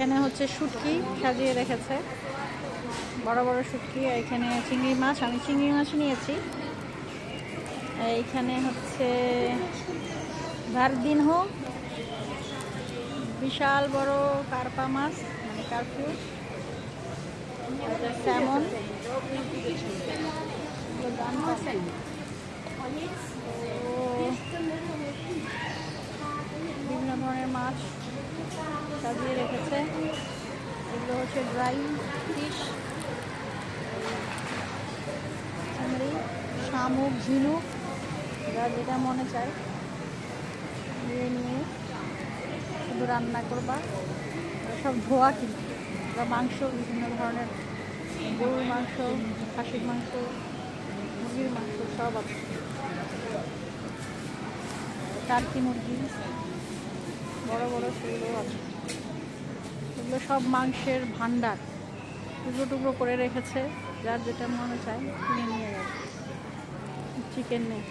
এখানে হচ্ছে শুটকি সাজিয়ে রেখেছে, বড় বড় শুটকি। এখানে চিংড়ি মাছ, আমি চিংড়ি মাছ নিয়েছি। এইখানে হচ্ছে ভারদিনহো, বিশাল বড় কার্পা মাছ, মানে কার্পু, স্যামন, দাম কম। বিভিন্ন ধরনের মাছ সাজিয়ে রেখেছে। এগুলো হচ্ছে ড্রাই ফিশ, চিংড়ি, শামুক, ঝিনুক, যা যেটা মনে চায় নিয়ে নিয়ে শুধু রান্না করবা। সব ধোয়া কিন্তু, বা মাংস, বিভিন্ন ধরনের গরুর মাংস, খাসির মাংস, মুরগির মাংস সব আছে। টার্কি মুরগি বড় বড় সেগুলো আছে। এগুলো সব মাংসের ভান্ডার, টুকরো টুকরো করে রেখেছে, যার যেটা মনে চায় কিনে নিয়ে যাবে। চিকেন নেই।